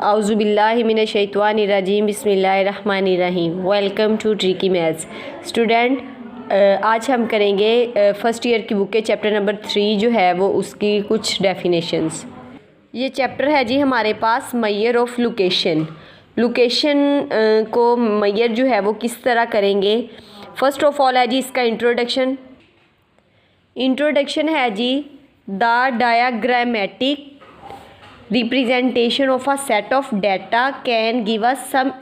आउज़ुबिल्लाहिमिनश्शैतानिर्रजीम बिस्मिल्लाहिर्रहमानिर्रहीम। Welcome to tricky maths student. आज हम करेंगे फ़र्स्ट ईयर की बुक के चैप्टर नंबर 3 जो है वो उसकी कुछ डेफिनेशंस। ये चैप्टर है जी हमारे पास मैयर ऑफ लोकेशन। लोकेशन को मैयर जो है वो किस तरह करेंगे। फ़र्स्ट ऑफ ऑल है जी इसका इंट्रोडक्शन है जी the डायाग्रामेटिक representation of a set of data can give us some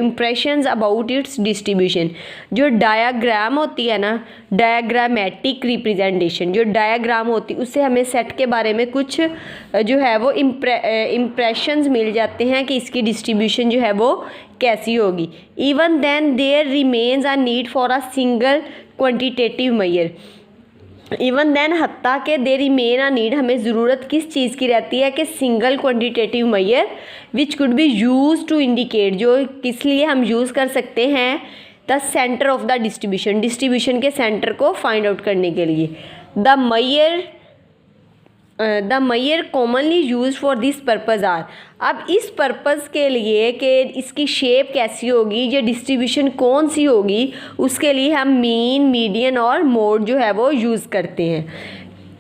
impressions about its distribution। जो डायाग्राम होती है ना, डायाग्रामेटिक रिप्रेजेंटेशन, जो डायाग्राम होती है उससे हमें सेट के बारे में कुछ जो है वो इम्प्रेशंस मिल जाते हैं कि इसकी डिस्ट्रीब्यूशन जो है वो कैसी होगी। Even then there remains a need for a single quantitative measure. Even then हत्ता के दे रिमेन अ नीड, हमें ज़रूरत किस चीज़ की रहती है कि single quantitative measure which could be use to indicate, जो किस लिए हम यूज़ कर सकते हैं the centre of the distribution के सेंटर को फाइंड आउट करने के लिए। The measure commonly use for this purpose are. अब इस पर्पज़ के लिए कि इसकी शेप कैसी होगी, ये डिस्ट्रीब्यूशन कौन सी होगी, उसके लिए हम मीन, मीडियन और मोड जो है वो यूज़ करते हैं।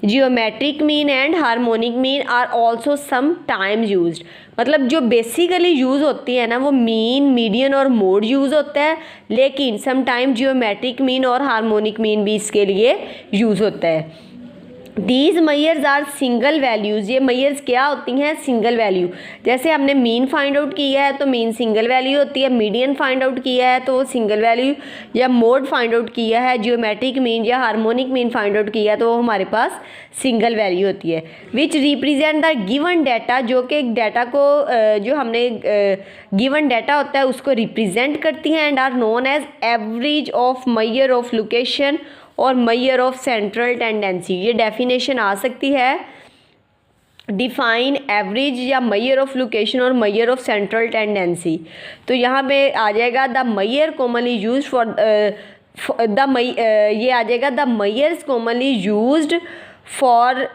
Geometric mean and harmonic mean are also sometimes used. मतलब जो बेसिकली यूज़ होती है ना वो मीन, मीडियन और मोड यूज़ होता है, लेकिन सम टाइम जियोमेट्रिक मीन और हार्मोनिक मीन भी इसके लिए यूज़ होता है। These measures are single values. ये मैयर्स क्या होती हैं? Single value. जैसे हमने मीन फाइंड आउट किया है तो मीन सिंगल वैल्यू होती है, मीडियन फाइंड आउट किया है तो वो सिंगल वैल्यू, या मोड फाइंड आउट किया है, जियोमेट्रिक मीन या हार्मोनिक मीन फाइंड आउट किया है तो वो हमारे पास सिंगल वैल्यू होती है। विच रिप्रेजेंट द गिवन डाटा, जो कि डाटा को जो हमने गिवन डाटा होता है उसको रिप्रेजेंट करती हैं, and are known as average of measure of location और मैयर ऑफ सेंट्रल टेंडेंसी। ये डेफिनेशन आ सकती है, डिफाइन एवरेज या मैयर ऑफ लोकेशन और मैयर ऑफ सेंट्रल टेंडेंसी। तो यहाँ पे आ जाएगा the measure commonly use for ये आ जाएगा the measures commonly used for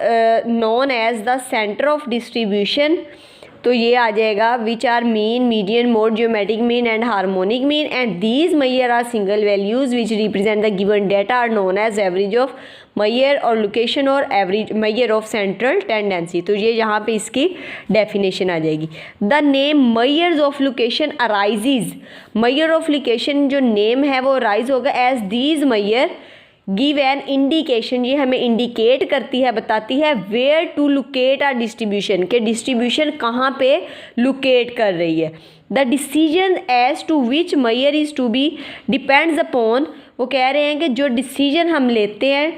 known as the centre of distribution. तो ये आ जाएगा which are mean, median, mode, geometric mean and harmonic mean, and these measure are single values which represent the given data are known as average of measure और location और average measure of central tendency. तो ये यहाँ पे इसकी definition आ जाएगी। The name measures of location arises. Measure of location जो नेम है वो अराइज होगा as these measure give an indication. ये हमें इंडिकेट करती है, बताती है where to locate our distribution, के डिस्ट्रीब्यूशन कहाँ पे लोकेट कर रही है। The decision as to which measure is to be depends upon. वो कह रहे हैं कि जो डिसीजन हम लेते हैं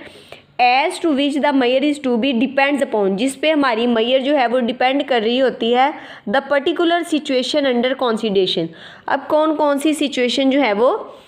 as to which the measure is to be depends upon, जिस पे हमारी मैयर जो है वो डिपेंड कर रही होती है the particular situation under consideration. अब कौन कौन सी सिचुएशन जो है वो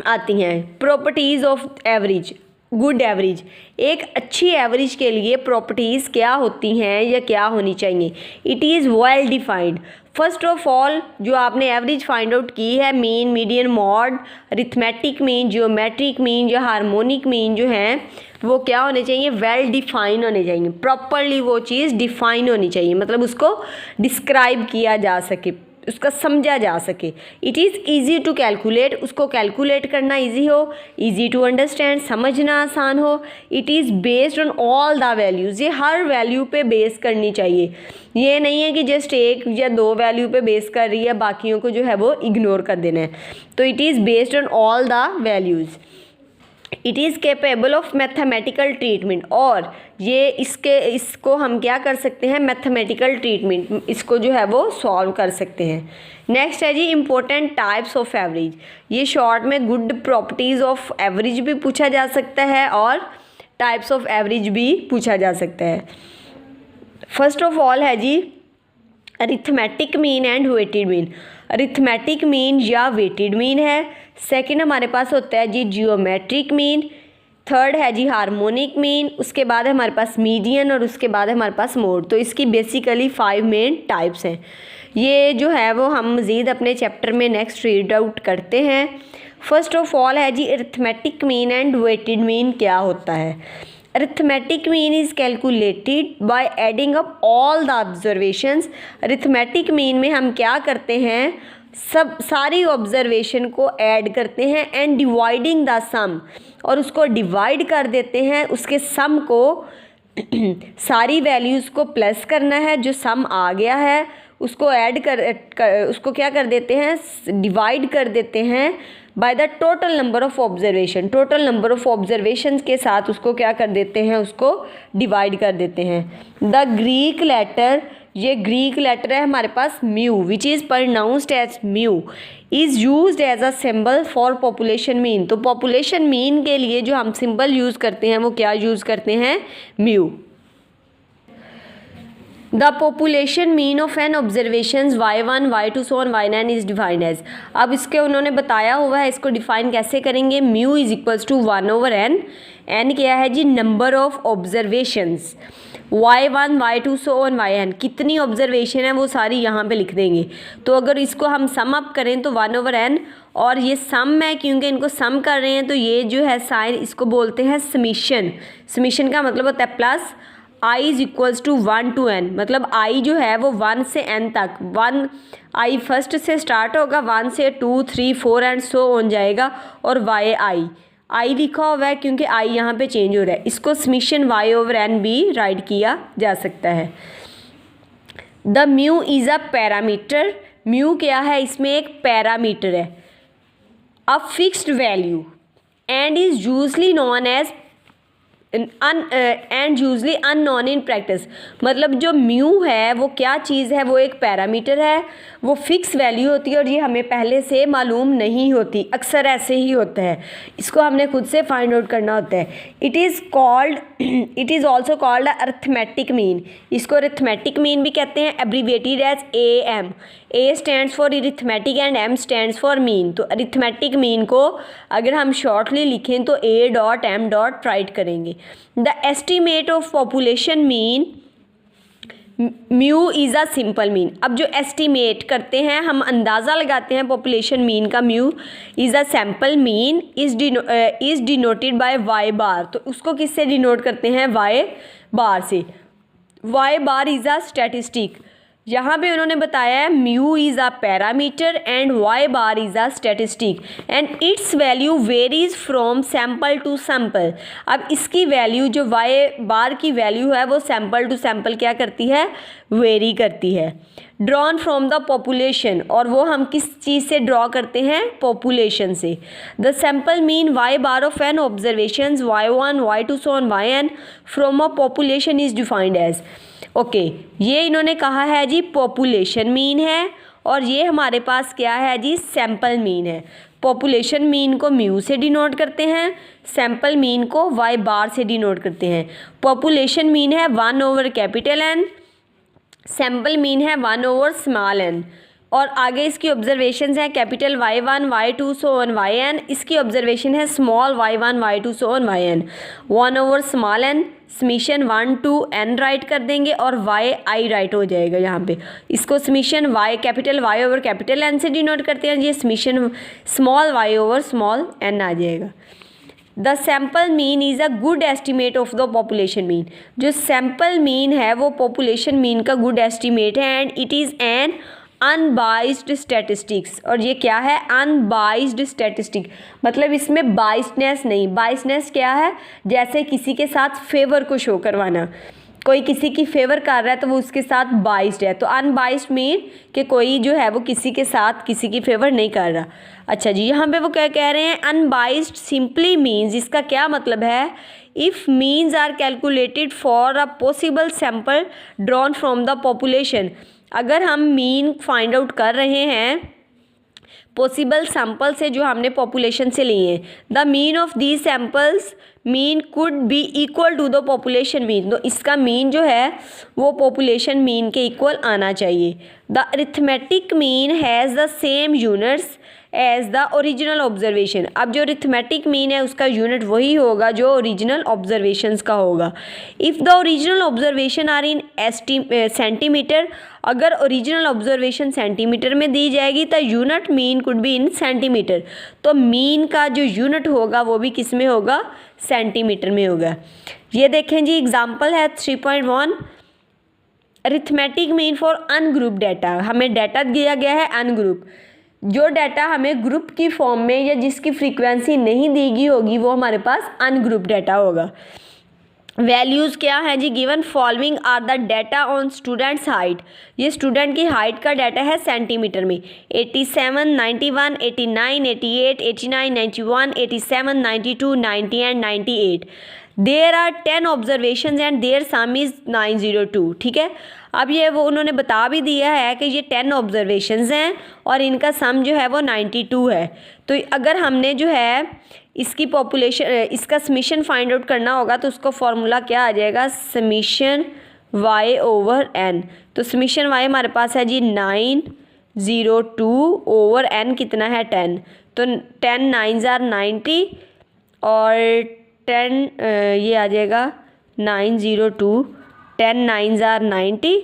आती हैं। Properties of average, good average. एक अच्छी एवरेज के लिए प्रॉपर्टीज़ क्या होती हैं या क्या होनी चाहिए। It is well defined. First of all जो आपने एवरेज फाइंड आउट की है, mean, median, mod, arithmetic mean, geometric mean या हार्मोनिक मीन जो हैं वो क्या होने चाहिए? वेल डिफाइन होने चाहिए। प्रॉपरली वो चीज़ डिफाइन होनी चाहिए, मतलब उसको डिस्क्राइब किया जा सके, उसका समझा जा सके। It is easy to calculate, उसको कैलकुलेट करना ईजी हो, ईजी टू अंडरस्टैंड, समझना आसान हो। It is based on all the values, ये हर वैल्यू पे बेस करनी चाहिए। ये नहीं है कि जस्ट एक या दो वैल्यू पे बेस कर रही है, बाकियों को जो है वो इग्नोर कर देना है। तो it is based on all the values. It is capable of mathematical treatment, और ये इसको हम क्या कर सकते हैं? मैथमेटिकल ट्रीटमेंट, इसको जो है वो सॉल्व कर सकते हैं। नेक्स्ट है जी इम्पोर्टेंट टाइप्स ऑफ एवरेज। ये शॉर्ट में गुड प्रॉपर्टीज़ ऑफ एवरेज भी पूछा जा सकता है और टाइप्स ऑफ एवरेज भी पूछा जा सकता है। फर्स्ट ऑफ ऑल है जी arithmetic mean and weighted mean. Arithmetic mean या वेटेड मीन है। सेकंड हमारे पास होता है जी जियोमेट्रिक मीन। थर्ड है जी हार्मोनिक मीन। उसके बाद है हमारे पास मीडियन और उसके बाद है हमारे पास मोड। तो इसकी बेसिकली 5 मेन टाइप्स हैं। ये जो है वो हम मज़ीद अपने चैप्टर में नेक्स्ट रीड आउट करते हैं। फर्स्ट ऑफ ऑल है जी arithmetic mean and weighted mean क्या होता है। Arithmetic mean is calculated by adding up all the observations. Arithmetic mean में हम क्या करते हैं, सारी ऑब्जर्वेशन को ऐड करते हैं एंड डिवाइडिंग द सम, और उसको डिवाइड कर देते हैं, उसके सम को सारी वैल्यूज़ को प्लस करना है, जो सम आ गया है उसको ऐड उसको क्या कर देते हैं, डिवाइड कर देते हैं by the total number of observation. Total number of observation के साथ उसको क्या कर देते हैं, उसको डिवाइड कर देते हैं। द ग्रीक लेटर, ये ग्रीक लेटर है हमारे पास mu, which is pronounced as mu, is used as a symbol for population mean. तो पॉपुलेशन मीन के लिए जो हम सिंबल यूज़ करते हैं वो क्या यूज़ करते हैं, mu. The population mean of N observations y1 y2 so on yn is defined as. अब इसके उन्होंने बताया हुआ है, इसको डिफाइन कैसे करेंगे, mu is equals to 1/n। n क्या है जी, number of observations, y1 y2 so on yn, कितनी ऑब्जर्वेशन है वो सारी यहाँ पे लिख देंगे। तो अगर इसको हम सम अप करें तो 1/n, और ये सम है क्योंकि इनको सम कर रहे हैं तो ये जो है साइन, इसको बोलते हैं समीशन। समीशन का मतलब होता है plus i is equals to 1 to n, मतलब i जो है वो 1 से n तक, 1 i फर्स्ट से स्टार्ट होगा, 1 से 2 3 4 एंड सो ऑन जाएगा, और i लिखा हुआ है क्योंकि i यहाँ पे चेंज हो रहा है। इसको समीशन y/n भी राइट किया जा सकता है। The mu is a parameter. Mu क्या है, इसमें एक पैरामीटर है, a fixed value, and is usually known as and usually unknown in practice. मतलब जो म्यू है वो क्या चीज़ है, वो एक पैरामीटर है, वो फिक्स वैल्यू होती है और ये हमें पहले से मालूम नहीं होती, अक्सर ऐसे ही होता है, इसको हमने खुद से फाइंड आउट करना होता है। It is also called arithmetic mean. इसको अरिथमेटिक मीन भी कहते हैं, abbreviated as AM। A stands for arithmetic and M stands for mean. तो अरिथमेटिक मीन को अगर हम शॉर्टली लिखें तो A.M. राइट करेंगे। The estimate of population mean, mu is a simple mean. अब जो एस्टीमेट करते हैं, हम अंदाज़ा लगाते हैं पॉपुलेशन मीन का, mu is a sample mean is denoted bye y बार। तो उसको किससे डिनोट करते हैं, y बार से। y bar is a statistic. यहाँ पे उन्होंने बताया है mu is a parameter and y bar is a statistic and its value varies from sample to sample. अब इसकी वैल्यू जो y बार की वैल्यू है वो सैम्पल टू सैम्पल क्या करती है, वेरी करती है। ड्रॉन फ्रॉम द पॉपुलेशन, और वो हम किस चीज़ से ड्रॉ करते हैं, पॉपुलेशन से। The sample mean y bar of N observation y1 y2 so on yn from a population is defined as. Okay, ये इन्होंने कहा है जी पॉपुलेशन मीन है, और ये हमारे पास क्या है जी, सैम्पल मीन है। पॉपुलेशन मीन को म्यू से डिनोट करते हैं, सैम्पल मीन को y बार से डिनोट करते हैं। पॉपुलेशन मीन है 1/N, सैम्पल मीन है 1/n, और आगे इसकी ऑब्जर्वेशंस हैं capital y1 y2 so on yn। इसकी ऑब्जर्वेशन है small y1 y2 so on yn। 1/n summation 1 to n right कर देंगे और y राइट हो जाएगा यहाँ पे। इसको समीशन y कैपिटल Y/N से डिनोट करते हैं, ये समीशन स्मॉल y/स्मॉल n आ जाएगा। The sample mean is a good estimate of the population mean. जो सैम्पल मीन है वो पॉपुलेशन मीन का गुड एस्टीमेट है, and it is an unbiased statistics. और ये क्या है, अनबाइस्ड स्टैटिस्टिक, मतलब इसमें बाइसनेस नहीं। बाइसनेस क्या है, जैसे किसी के साथ फेवर को शो करवाना, कोई किसी की फेवर कर रहा है तो वो उसके साथ बाइस्ड है। तो अनबाइस्ड मीन कि कोई जो है वो किसी के साथ किसी की फेवर नहीं कर रहा। अच्छा जी, यहाँ पे वो क्या कह रहे हैं, अनबाइस्ड सिंपली मीन्स, इसका क्या मतलब है, if means are calculated for a possible sample drawn from the population. अगर हम मीन फाइंड आउट कर रहे हैं पॉसिबल सैम्पल से जो हमने पॉपुलेशन से लिए हैं, the mean of these samples mean could be equal to the population mean. तो इसका मीन जो है वो पॉपुलेशन मीन के इक्वल आना चाहिए। The arithmetic mean has the same units as the original observation. अब जो अरिथमेटिक मीन है उसका यूनिट वही होगा जो ओरिजिनल ऑब्जर्वेशंस का होगा। If the original observation are in centimeter, अगर ओरिजिनल ऑब्जर्वेशन सेंटीमीटर में दी जाएगी तो unit mean could be in centimeter, तो मीन का जो यूनिट होगा वो भी किस में होगा, सेंटीमीटर में होगा। ये देखें जी, एग्जाम्पल है 3.1 arithmetic mean for ungroup data. हमें डाटा दिया गया है अनग्रुप, जो डाटा हमें ग्रुप की फॉर्म में या जिसकी फ्रीक्वेंसी नहीं दी गई होगी वो हमारे पास अनग्रुप डाटा होगा। वैल्यूज़ क्या है जी, given following are the data on students height. ये स्टूडेंट की हाइट का डाटा है सेंटीमीटर में। 87, 91, 89, 88, 89, 91, 87, 92, 90 and 98। There are 10 observation and their sum is 902। ठीक है, अब ये वो उन्होंने बता भी दिया है कि ये 10 ऑब्जर्वेशंस हैं और इनका सम जो है वो 92 है। तो अगर हमने जो है इसकी पॉपुलेशन, इसका समीशन फाइंड आउट करना होगा तो उसको फॉर्मूला क्या आ जाएगा, समीशन y ओवर n। तो समीशन y हमारे पास है जी 902 ओवर n कितना है 10, तो 10 9s are 90 और 10 ये आ जाएगा 902, 10 9s are 90,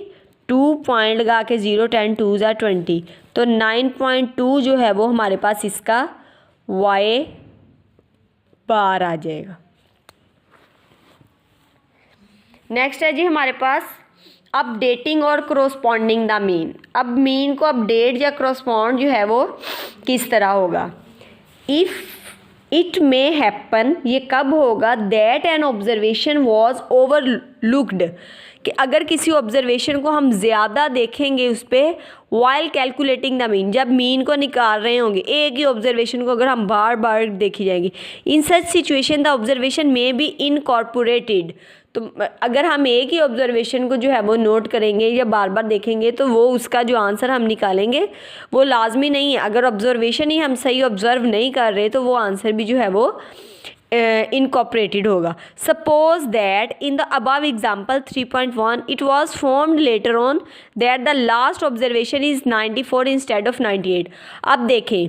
2 पॉइंट लगा के 0, 10 2s are 20, तो 9.2 जो है वो हमारे पास इसका y बार आ जाएगा। नेक्स्ट है जी हमारे पास अपडेटिंग और क्रॉसपॉन्डिंग द मीन। अब मीन को अपडेट या क्रॉसपॉन्ड जो है वो किस तरह होगा, इफ़ इट मे हैपन, ये कब होगा, that an observation was overlooked, कि अगर किसी ऑब्जर्वेशन को हम ज़्यादा देखेंगे उस पर वाइल कैलकुलेटिंग द मीन, जब मीन को निकाल रहे होंगे, एक ही ऑब्जर्वेशन को अगर हम बार बार देखी जाएंगी, इन सच सिचुएशन द ऑब्जर्वेशन में बी इनकॉर्पोरेटेड। तो अगर हम एक ही ऑब्जर्वेशन को जो है वो नोट करेंगे या बार बार देखेंगे तो वो उसका जो आंसर हम निकालेंगे वो लाजमी नहीं है। अगर ऑब्जर्वेशन ही हम सही ऑब्जर्व नहीं कर रहे तो वो आंसर भी जो है वो इनकॉर्पोरेटेड होगा। Suppose that in the above example 3.1 it was formed later on that the last observation is 94 instead of 98। अब देखें,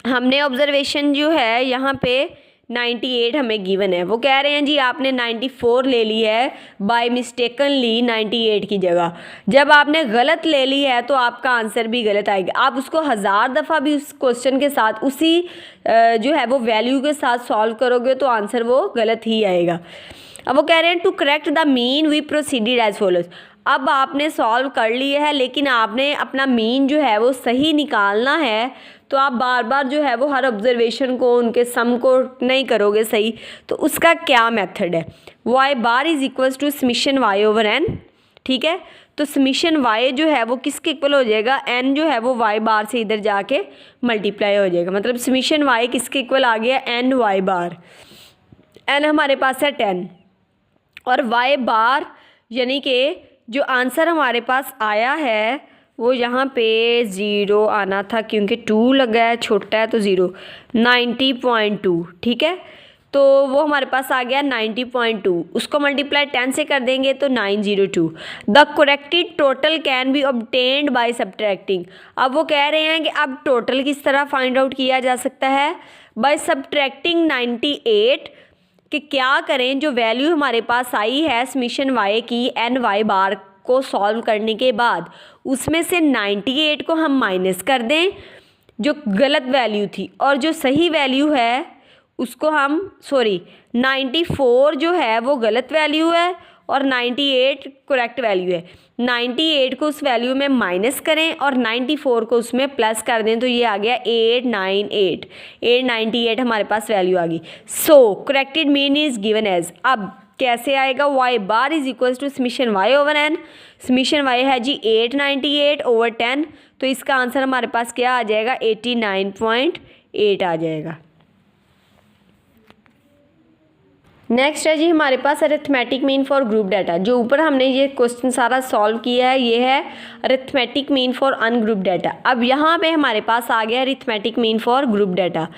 हमने ऑब्जर्वेशन जो है यहाँ पे 98 हमें गिवन है, वो कह रहे हैं जी आपने 94 ले ली है बाय मिस्टेकनली 98 की जगह। जब आपने गलत ले ली है तो आपका आंसर भी गलत आएगा। आप उसको 1000 दफ़ा भी उस क्वेश्चन के साथ उसी जो है वो वैल्यू के साथ सॉल्व करोगे तो आंसर वो गलत ही आएगा। अब वो कह रहे हैं to correct the mean we proceeded as follows. अब आपने सॉल्व कर लिया है लेकिन आपने अपना मीन जो है वो सही निकालना है, तो आप बार बार जो है वो हर ऑब्जर्वेशन को उनके सम को नहीं करोगे सही, तो उसका क्या मेथड है, y bar is equals to summation y over n। ठीक है, तो समीशन y जो है वो किसके इक्वल हो जाएगा, n जो है वो y बार से इधर जाके मल्टीप्लाई हो जाएगा, मतलब समीशन y किसके इक्वल आ गया, n y बार। n हमारे पास है 10 और y बार यानी कि जो आंसर हमारे पास आया है वो यहाँ पे 0 आना था क्योंकि 2 लगा है, छोटा है तो 0, 90.2। ठीक है, तो वो हमारे पास आ गया 90.2, उसको मल्टीप्लाई 10 से कर देंगे तो 902। The corrected total can be obtained by subtracting. अब वो कह रहे हैं कि अब टोटल किस तरह फाइंड आउट किया जा सकता है, बाय सब्ट्रैक्टिंग 98, कि क्या करें, जो वैल्यू हमारे पास आई है समीशन y की n y बार को सॉल्व करने के बाद उसमें से 98 को हम माइनस कर दें जो गलत वैल्यू थी, और जो सही वैल्यू है उसको हम 94 जो है वो गलत वैल्यू है और 98 करेक्ट वैल्यू है। 98 को उस वैल्यू में माइनस करें और 94 को उसमें प्लस कर दें तो ये आ गया 898 हमारे पास वैल्यू आ गई। So corrected mean is given as, अब कैसे आएगा, y bar is equals to summation y over n। Summation y है जी 898 ओवर 10, तो इसका आंसर हमारे पास क्या आ जाएगा, 89.8 आ जाएगा। नेक्स्ट है जी हमारे पास arithmetic mean for group data. जो ऊपर हमने ये क्वेश्चन सारा सॉल्व किया है ये है arithmetic mean for ungroup data. अब यहाँ पे हमारे पास आ गया arithmetic mean for group data.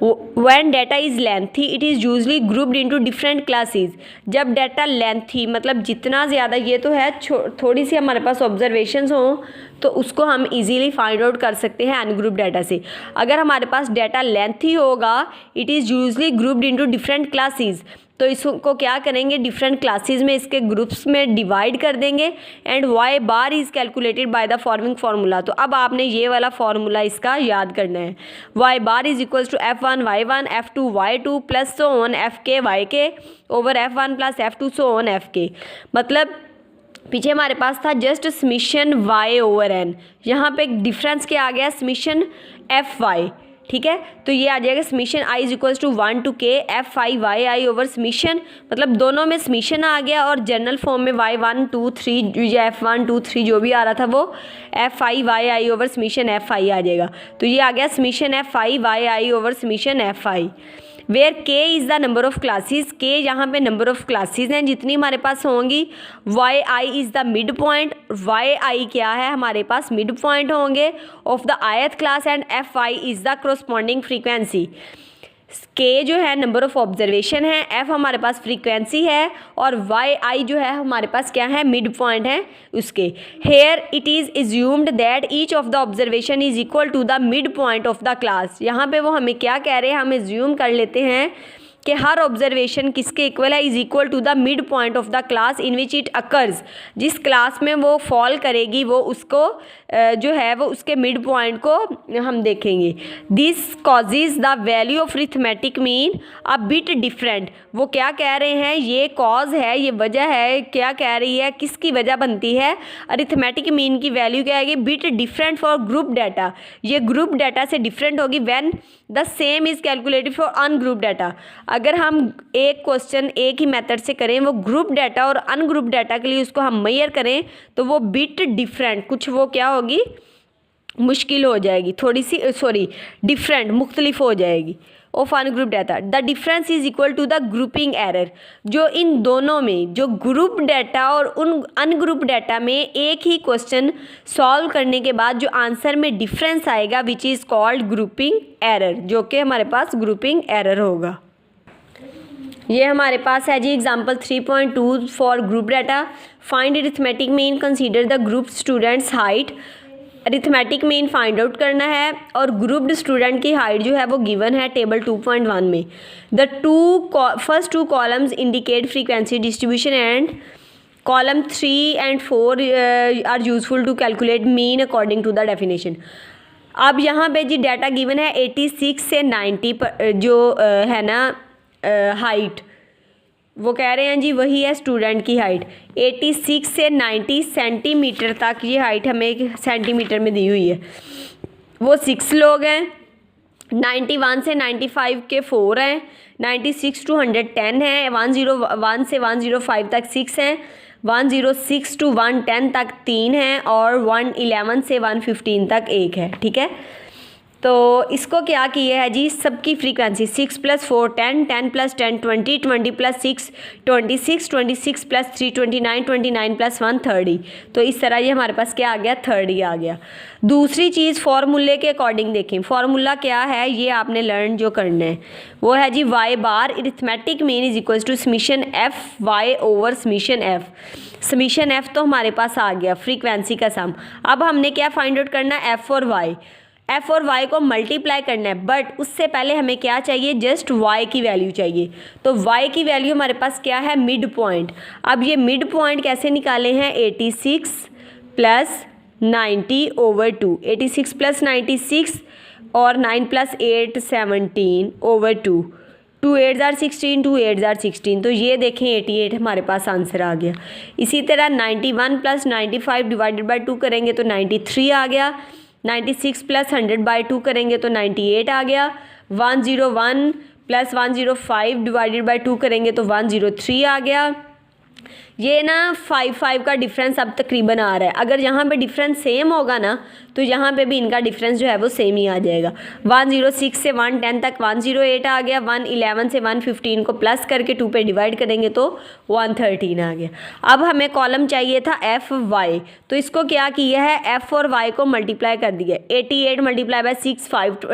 When data is lengthy it is usually grouped into different classes. जब डाटा लेंथी मतलब जितना ज़्यादा, ये तो है थोड़ी सी हमारे पास ऑब्जर्वेशंस हों तो उसको हम इजीली फाइंड आउट कर सकते हैं अनग्रुप डाटा से। अगर हमारे पास डाटा लेंथी होगा, it is usually grouped into different classes, तो इसको क्या करेंगे, डिफरेंट क्लासेस में इसके ग्रुप्स में डिवाइड कर देंगे and y bar is calculated by the following formula. तो अब आपने ये वाला फार्मूला इसका याद करना है, y bar is equals to F1 Y1 F2 Y2 plus so on Fk Yk over F1 plus F2 so on Fk। मतलब पीछे हमारे पास था just summation y over n, यहाँ पे एक डिफरेंस क्या आ गया, समीशन Fy, ठीक है। तो ये आ जाएगा summation i is equals to 1 to k Fi yi over summation, मतलब दोनों में समीशन आ गया और जनरल फॉर्म में y1 2 3 या F1 2 3 जो भी आ रहा था वो Fi yi over summation Fi आ जाएगा। तो ये आ गया summation Fi yi over summation Fi, where k is the number of classes, k यहाँ पे नंबर ऑफ क्लासेस हैं जितनी हमारे पास होंगी, yi is the mid point, yi क्या है हमारे पास मिड पॉइंट होंगे of the ith class and fi is the corresponding frequency. k जो है नंबर ऑफ ऑब्जर्वेशन है, f हमारे पास फ्रीक्वेंसी है और yi जो है हमारे पास क्या है, मिड पॉइंट है उसके। Here it is assumed that each of the observation is equal to the mid point of the class. यहाँ पे वो हमें क्या कह रहे हैं, हम एज्यूम कर लेते हैं कि हर ऑब्जर्वेशन किसके इक्वल है, is equal to the mid point of the class in which it occurs, जिस क्लास में वो फॉल करेगी वो उसको जो है वो उसके मिड पॉइंट को हम देखेंगे। This causes the value of arithmetic mean a bit different. वो क्या कह रहे हैं, ये कॉज है, ये वजह है, क्या कह रही है, किसकी वजह बनती है, अरिथमेटिक मीन की वैल्यू क्या आएगी, bit different for group data, ये ग्रुप डाटा से डिफरेंट होगी when the same is calculated for ungroup data. अगर हम एक क्वेश्चन एक ही मेथड से करें, वो ग्रुप डाटा और अनग्रुप डाटा के लिए उसको हम मेजर करें तो वो बिट डिफरेंट, कुछ वो क्या होगी, मुश्किल हो जाएगी, थोड़ी सी डिफरेंट मुख्तलिफ हो जाएगी of ungroup data. The difference is equal to the grouping error. जो इन दोनों में, जो ग्रुप डाटा और उन अनग्रुप डाटा में एक ही क्वेश्चन सॉल्व करने के बाद जो आंसर में डिफरेंस आएगा which is called grouping error, जो कि हमारे पास ग्रुपिंग एरर होगा। ये हमारे पास है जी example 3.2 for group data. Find arithmetic mean, consider the group students height. Arithmetic mean find out करना है और ग्रुप्ड स्टूडेंट की हाइट जो है वो गिवन है टेबल 2.1 में। The first two columns indicate frequency distribution and column 3 and 4 are useful to calculate mean according to the definition. अब यहाँ पे जी डाटा गिवन है 86 से 90 पर जो है ना हाइट, वो कह रहे हैं जी वही है स्टूडेंट की हाइट 86 से 90 सेंटीमीटर तक, ये हाइट हमें सेंटीमीटर में दी हुई है। वो 6 लोग हैं, 91 से 95 के 4 हैं, 96 to 110 हैं, 101 से 105 तक 6 हैं, 106 to 110 तक 3 हैं और 111 से 115 तक 1 है, ठीक है। तो इसको क्या किया है जी, सबकी फ्रीक्वेंसी 6 + 4 10, 10 + 10 20, 20 + 6 26, 26 + 3 29, 29 + 1 30। तो इस तरह ये हमारे पास क्या आ गया, 30 आ गया। दूसरी चीज़ फार्मूले के अकॉर्डिंग देखें, फार्मूला क्या है ये आपने लर्न जो करना है वो है जी y bar arithmetic mean is equal to summation Fy over summation F। Summation F तो हमारे पास आ गया फ्रीक्वेंसी का सम। अब हमने क्या फाइंड आउट करना है, F और y को मल्टीप्लाई करना है, बट उससे पहले हमें क्या चाहिए, जस्ट y की वैल्यू चाहिए। तो y की वैल्यू हमारे पास क्या है, मिड पॉइंट। अब ये मिड पॉइंट कैसे निकाले हैं, 86 + 90 ओवर 2, 86 + 96 और 9 + 8 17 ओवर 2, 2 8 are 16, 2 8 are 16। तो ये देखें 88 हमारे पास आंसर आ गया। इसी तरह 91 + 95 डिवाइडेड बाई 2 करेंगे तो 93 आ गया, 96 + 100/2 करेंगे तो 98 आ गया, 101 + 105 डिवाइडेड बाई 2 करेंगे तो 103 आ गया। ये ना 5 का डिफरेंस अब तकरीबन आ रहा है। अगर यहाँ पे डिफरेंस सेम होगा ना तो यहाँ पे भी इनका डिफरेंस जो है वो सेम ही आ जाएगा। 106 से 110 तक 108 आ गया, 111 से 115 को प्लस करके 2 पे डिवाइड करेंगे तो 113 आ गया। अब हमें कॉलम चाहिए था Fy, तो इसको क्या किया है, F और Y को मल्टीप्लाई कर दिया। 88 × 6 5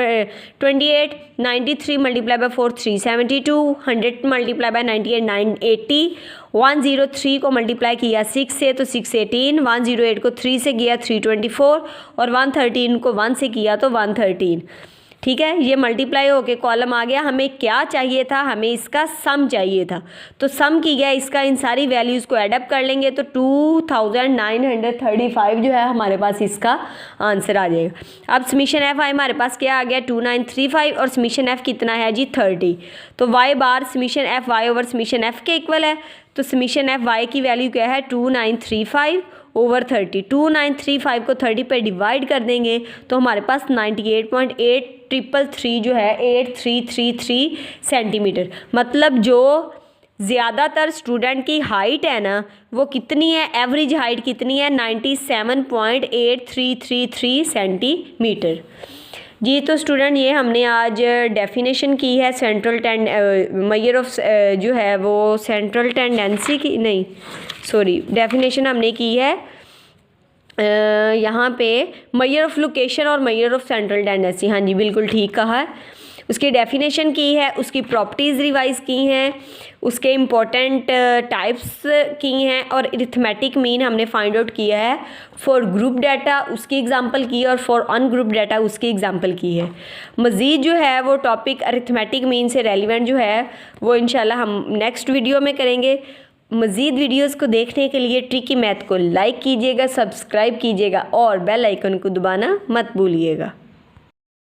28, 93 × 4 372, 100 × 98 980 103 को मल्टीप्लाई किया 6 से तो 618, 108 को 3 से किया 324 और 113 को 1 से किया तो 113। ठीक है, ये मल्टीप्लाई होके कॉलम आ गया। हमें क्या चाहिए था, हमें इसका सम चाहिए था, तो सम की गया इसका, इन सारी वैल्यूज़ को एडअप कर लेंगे तो 2935 जो है हमारे पास इसका आंसर आ जाएगा। अब समीशन एफ आई हमारे पास क्या आ गया 2935 और समीशन एफ कितना है जी 30। तो y bar summation f y over summation f के इक्वल है, तो समीशन एफ वाई की वैल्यू क्या है 2935 ओवर 30। 2935 को 30 पे डिवाइड कर देंगे तो हमारे पास 98.8333 जो है 8333 सेंटीमीटर। मतलब जो ज़्यादातर स्टूडेंट की हाइट है ना वो कितनी है, एवरेज हाइट कितनी है 97.8333 सेंटीमीटर जी। तो स्टूडेंट ये हमने आज डेफिनेशन की है सेंट्रल मेजर ऑफ जो है वो सेंट्रल टेंडेंसी की, नहीं सॉरी, डेफिनेशन हमने की है यहाँ पे मेजर ऑफ लोकेशन और मेजर ऑफ सेंट्रल टेंडेंसी। हाँ जी बिल्कुल ठीक कहा है। उसकी डेफिनेशन की है, उसकी प्रॉपर्टीज़ रिवाइज की हैं, उसके इम्पोर्टेंट टाइप्स की हैं और अरिथमेटिक मीन हमने फाइंड आउट किया है। फॉर ग्रुप डाटा उसकी एग्जांपल की है और फॉर अनग्रुप डाटा उसकी एग्जांपल की है। मज़ीद जो है वो टॉपिक अरिथमेटिक मीन से रेलिवेंट जो है वो इंशाल्लाह हम नेक्स्ट वीडियो में करेंगे। मज़ीद वीडियोस को देखने के लिए ट्रिकी मैथ को लाइक कीजिएगा, सब्सक्राइब कीजिएगा और बेल आइकन को दबाना मत भूलिएगा।